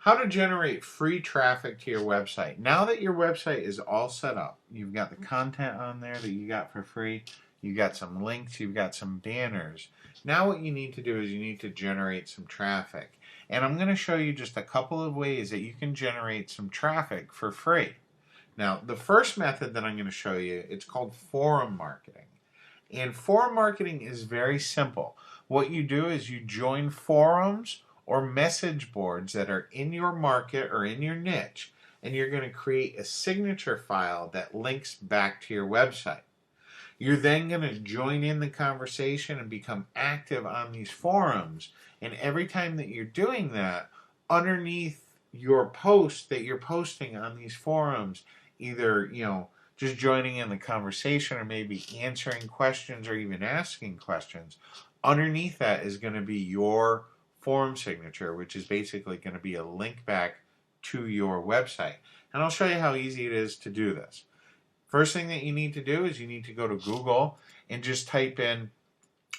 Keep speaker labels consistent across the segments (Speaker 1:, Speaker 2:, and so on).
Speaker 1: How to generate free traffic to your website. Now that your website is all set up, you've got the content on there that you got for free, you got some links, you've got some banners. Now what you need to do is you need to generate some traffic. And I'm going to show you just a couple of ways that you can generate some traffic for free. Now, the first method that I'm going to show you, it's called forum marketing. And forum marketing is very simple. What you do is you join forums or message boards that are in your market or in your niche, and you're going to create a signature file that links back to your website. You're then going to join in the conversation and become active on these forums. And every time that you're doing that, underneath your post that you're posting on these forums, either, just joining in the conversation or maybe answering questions or even asking questions, underneath that is going to be your forum signature, which is basically going to be a link back to your website. And I'll show you how easy it is to do this. First thing that you need to do is you need to go to Google and just type in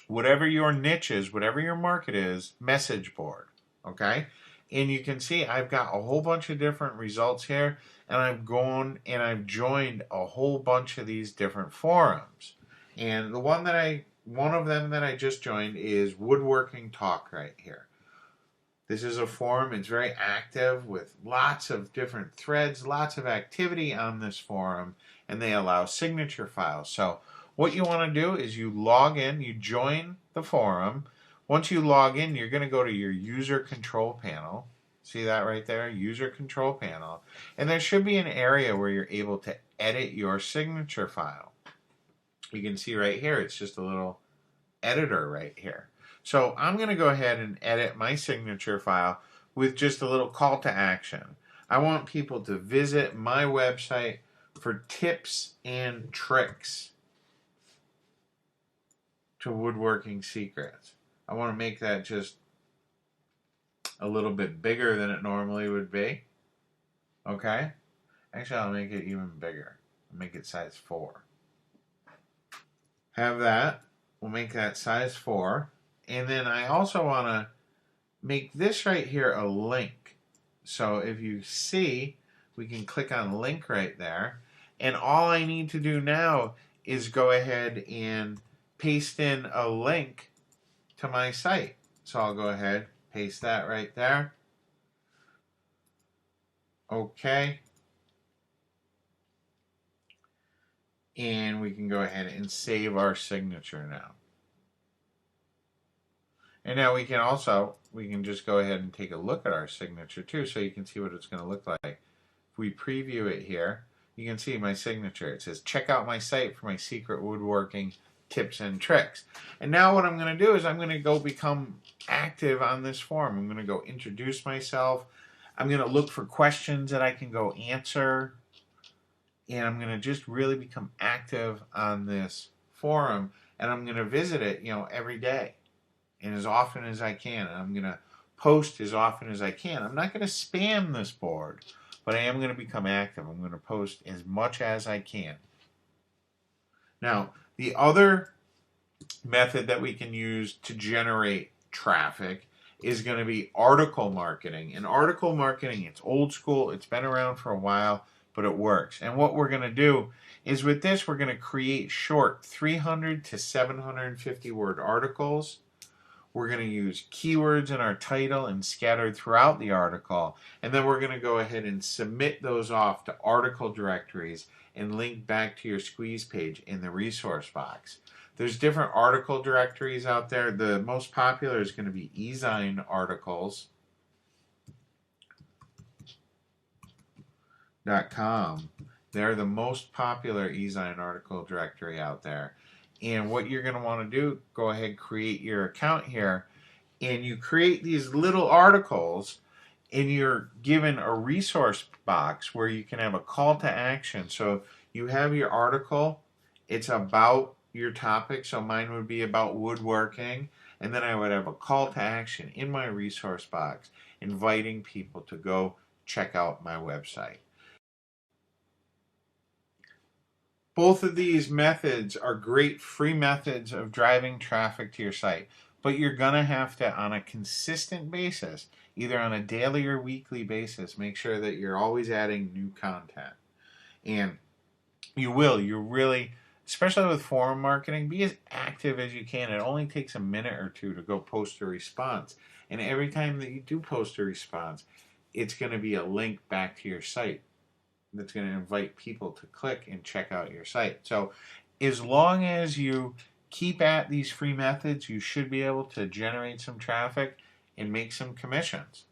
Speaker 1: whatever your niche is, whatever your market is, message board, okay? And you can see I've got a whole bunch of different results here, and I've gone and I've joined a whole bunch of these different forums. And the one of them that I just joined is Woodworking Talk right here. This is a forum. It's very active with lots of different threads, lots of activity on this forum, and they allow signature files. So what you want to do is you log in, you join the forum. Once you log in, you're going to go to your user control panel. See that right there? User control panel. And there should be an area where you're able to edit your signature file. You can see right here, it's just a little editor right here. So I'm going to go ahead and edit my signature file with just a little call to action. I want people to visit my website for tips and tricks to woodworking secrets. I want to make that just a little bit bigger than it normally would be. Okay? Actually, I'll make it even bigger. I'll make it size 4. Have that. We'll make that size 4. And then I also want to make this right here a link. So if you see, we can click on link right there. And all I need to do now is go ahead and paste in a link to my site. So I'll go ahead, paste that right there. Okay. And we can go ahead and save our signature now. And now we can just go ahead and take a look at our signature too, so you can see what it's going to look like. If we preview it here, you can see my signature. It says, check out my site for my secret woodworking tips and tricks. And now what I'm going to do is I'm going to go become active on this forum. I'm going to go introduce myself. I'm going to look for questions that I can go answer. And I'm going to just really become active on this forum. And I'm going to visit it, every day and as often as I can. And I'm going to post as often as I can. I'm not going to spam this board, but I am going to become active. I'm going to post as much as I can. Now, the other method that we can use to generate traffic is going to be article marketing. And article marketing, it's old school. It's been around for a while, but it works. And what we're going to do is with this, we're going to create short 300 to 750 word articles. We're going to use keywords in our title and scattered throughout the article. And then we're going to go ahead and submit those off to article directories and link back to your squeeze page in the resource box. There's different article directories out there. The most popular is going to be eZine articles.com. They're the most popular eZine article directory out there. And what you're going to want to do, go ahead, create your account here, and you create these little articles, and you're given a resource box where you can have a call to action. So you have your article, it's about your topic, so mine would be about woodworking, and then I would have a call to action in my resource box inviting people to go check out my website. Both of these methods are great free methods of driving traffic to your site. But you're going to have to, on a consistent basis, either on a daily or weekly basis, make sure that you're always adding new content. And you really, especially with forum marketing, be as active as you can. It only takes a minute or two to go post a response. And every time that you do post a response, it's going to be a link back to your site that's going to invite people to click and check out your site. So as long as you keep at these free methods, you should be able to generate some traffic and make some commissions.